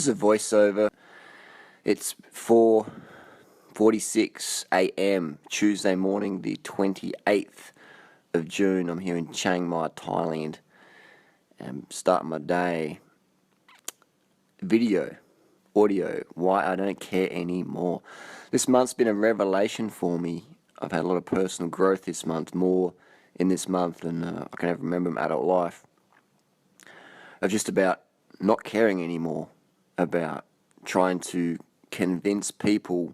This is a voiceover. It's 4:46 a.m. Tuesday morning, the 28th of June. I'm here in Chiang Mai, Thailand. I'm starting my day. Video, audio, why I don't care anymore. This month's been a revelation for me. I've had a lot of personal growth this month, more in this month than I can ever remember in my adult life. Of just about not caring anymore, about trying to convince people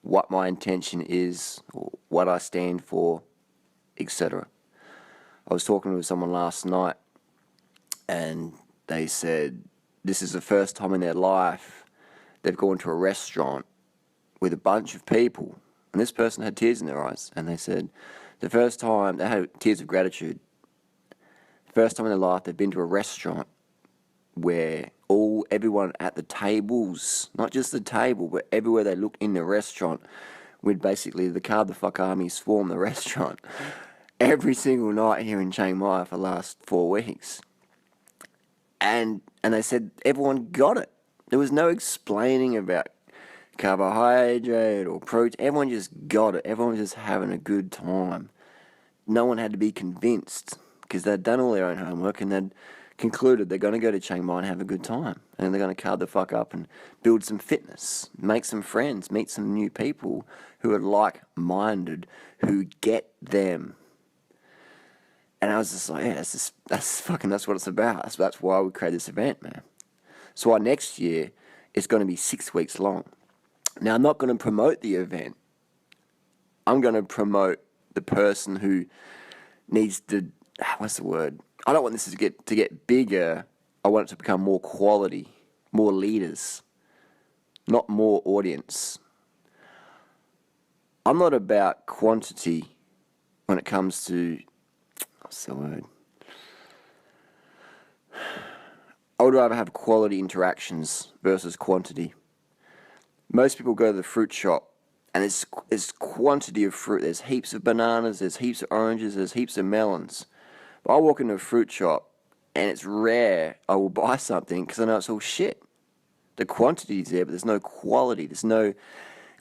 what my intention is, or what I stand for, etc. I was talking with someone last night, and they said this is the first time in their life they've gone to a restaurant with a bunch of people, and this person had tears in their eyes, and they said the first time they had tears of gratitude. First time in their life they've been to a restaurant where everyone at the tables, not just the table, but everywhere they look in the restaurant, with basically the CARB the fuck armies form the restaurant every single night here in Chiang Mai for the last 4 weeks. And they said everyone got it. There was no explaining about carbohydrate or protein. Everyone just got it. Everyone was just having a good time. No one had to be convinced, because they'd done all their own homework and they'd concluded they're going to go to Chiang Mai and have a good time. And they're going to carb the fuck up and build some fitness, make some friends, meet some new people who are like-minded, who get them. And I was just like, yeah, that's what it's about. That's why we created this event, man. So our next year, it's going to be 6 weeks long. Now, I'm not going to promote the event. I'm going to promote the person who needs to, what's the word? I don't want this to get bigger. I want it to become more quality, more leaders, not more audience. I'm not about quantity when it comes to, what's the word? I would rather have quality interactions versus quantity. Most people go to the fruit shop and there's quantity of fruit. There's heaps of bananas, there's heaps of oranges, there's heaps of melons. But I walk into a fruit shop and it's rare I will buy something because I know it's all shit. The quantity's there, but there's no quality.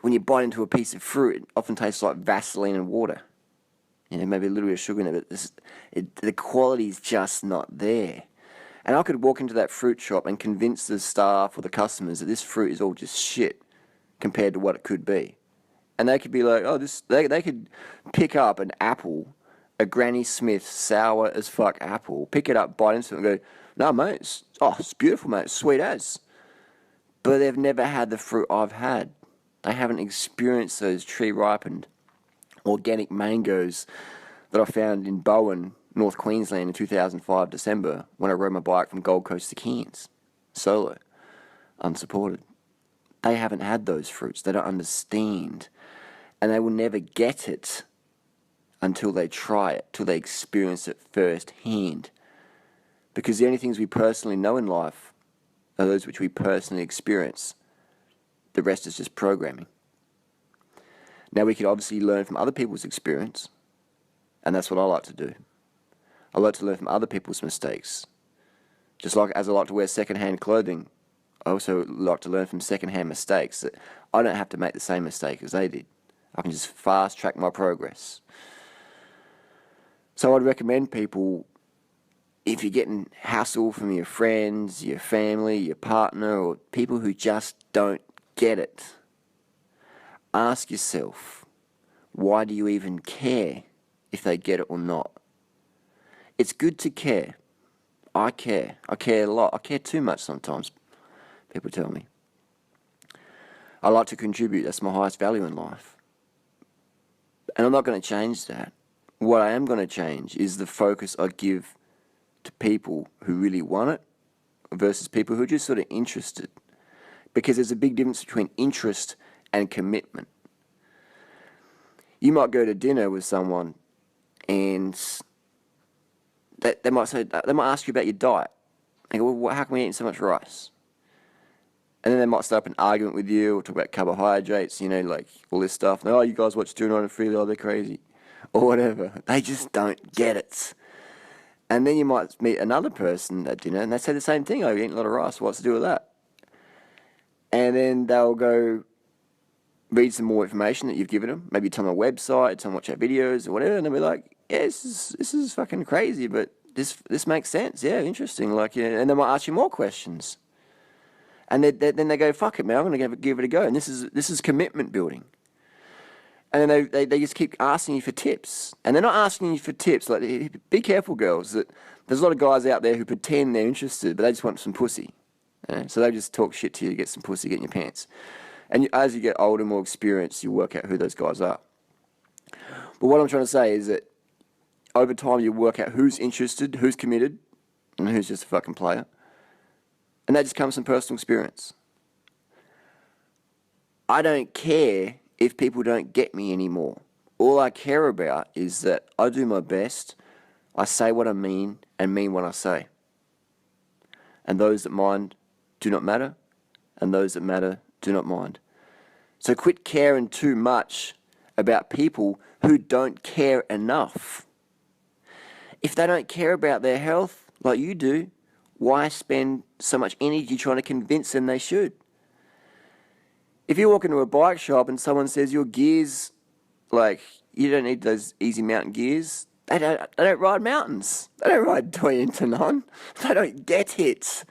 When you bite into a piece of fruit, it often tastes like Vaseline and water. You know, maybe a little bit of sugar in it, but the quality's just not there. And I could walk into that fruit shop and convince the staff or the customers that this fruit is all just shit compared to what it could be. And they could be like, they could pick up an apple, a Granny Smith sour as fuck apple, pick it up, bite into it and go, no, mate, it's beautiful, mate, it's sweet as. But they've never had the fruit I've had. They haven't experienced those tree-ripened organic mangoes that I found in Bowen, North Queensland in 2005 December when I rode my bike from Gold Coast to Cairns, solo, unsupported. They haven't had those fruits. They don't understand. And they will never get it until they try it, till they experience it firsthand. Because the only things we personally know in life are those which we personally experience. The rest is just programming. Now, we can obviously learn from other people's experience, and that's what I like to do. I like to learn from other people's mistakes. Just like as I like to wear second-hand clothing, I also like to learn from second-hand mistakes, that I don't have to make the same mistake as they did. I can just fast-track my progress. So I'd recommend people, if you're getting hassle from your friends, your family, your partner, or people who just don't get it, ask yourself, why do you even care if they get it or not? It's good to care. I care. I care a lot. I care too much sometimes, people tell me. I like to contribute. That's my highest value in life. And I'm not going to change that. What I am going to change is the focus I give to people who really want it versus people who are just sort of interested. Because there's a big difference between interest and commitment. You might go to dinner with someone and they might ask you about your diet. They go, well, how come we eating so much rice? And then they might start up an argument with you or talk about carbohydrates, like all this stuff. And, you guys watch 293, they're crazy. Or whatever. They just don't get it. And then you might meet another person at dinner and they say the same thing. Oh, you're eating a lot of rice. What's to do with that? And then they'll go read some more information that you've given them. Maybe it's on a website, it's on watch out videos or whatever, and they'll be like, yeah, this is fucking crazy, but this makes sense. Yeah, interesting. Like, yeah, and they might ask you more questions. And then they go, fuck it, man, I'm going to give it a go. And this is commitment building. And then they just keep asking you for tips. And they're not asking you for tips. Like, be careful, girls, that there's a lot of guys out there who pretend they're interested, but they just want some pussy. So they just talk shit to you to get some pussy, get in your pants. And as you get older, more experienced, you work out who those guys are. But what I'm trying to say is that over time you work out who's interested, who's committed, and who's just a fucking player. And that just comes from personal experience. I don't care if people don't get me anymore. All I care about is that I do my best, I say what I mean, and mean what I say. And those that mind do not matter, and those that matter do not mind. So quit caring too much about people who don't care enough. If they don't care about their health like you do, why spend so much energy trying to convince them they should? If you walk into a bike shop and someone says your gears, like, you don't need those easy mountain gears, they don't ride mountains. They don't ride Toyotanon. They don't get it.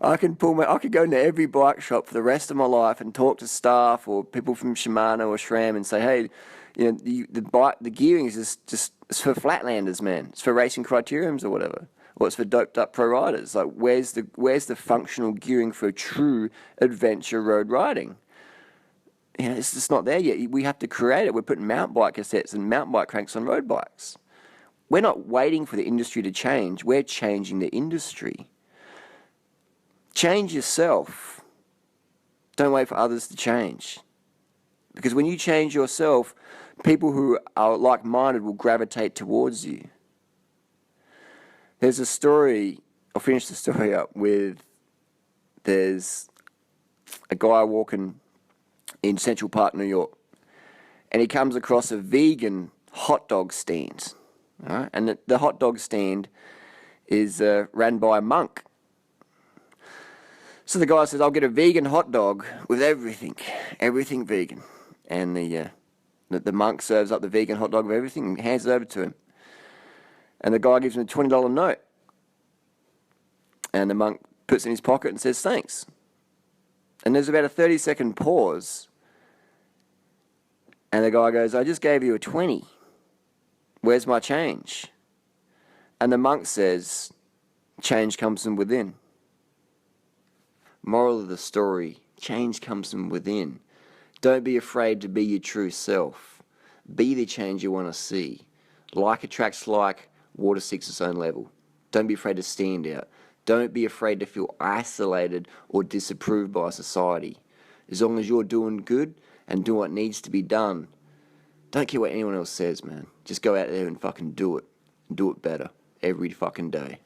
I could go into every bike shop for the rest of my life and talk to staff or people from Shimano or SRAM and say, hey, you know, the gearing is just it's for flatlanders, man. It's for racing criteriums or whatever. Or it's for doped up pro riders. Like, where's the functional gearing for true adventure road riding? You know, it's just not there yet. We have to create it. We're putting mountain bike cassettes and mountain bike cranks on road bikes. We're not waiting for the industry to change. We're changing the industry. Change yourself. Don't wait for others to change. Because when you change yourself, people who are like-minded will gravitate towards you. There's a story, I'll finish the story up with, there's a guy walking in Central Park, New York, and he comes across a vegan hot dog stand. All right? And the hot dog stand is ran by a monk. So the guy says, I'll get a vegan hot dog with everything vegan. And the monk serves up the vegan hot dog with everything and hands it over to him. And the guy gives him a $20 note. And the monk puts it in his pocket and says, thanks. And there's about a 30-second pause. And the guy goes, I just gave you a 20. Where's my change? And the monk says, change comes from within. Moral of the story, change comes from within. Don't be afraid to be your true self. Be the change you want to see. Like attracts like, water seeks its own level. Don't be afraid to stand out. Don't be afraid to feel isolated or disapproved by society. As long as you're doing good and doing what needs to be done, don't care what anyone else says, man. Just go out there and fucking do it. And do it better every fucking day.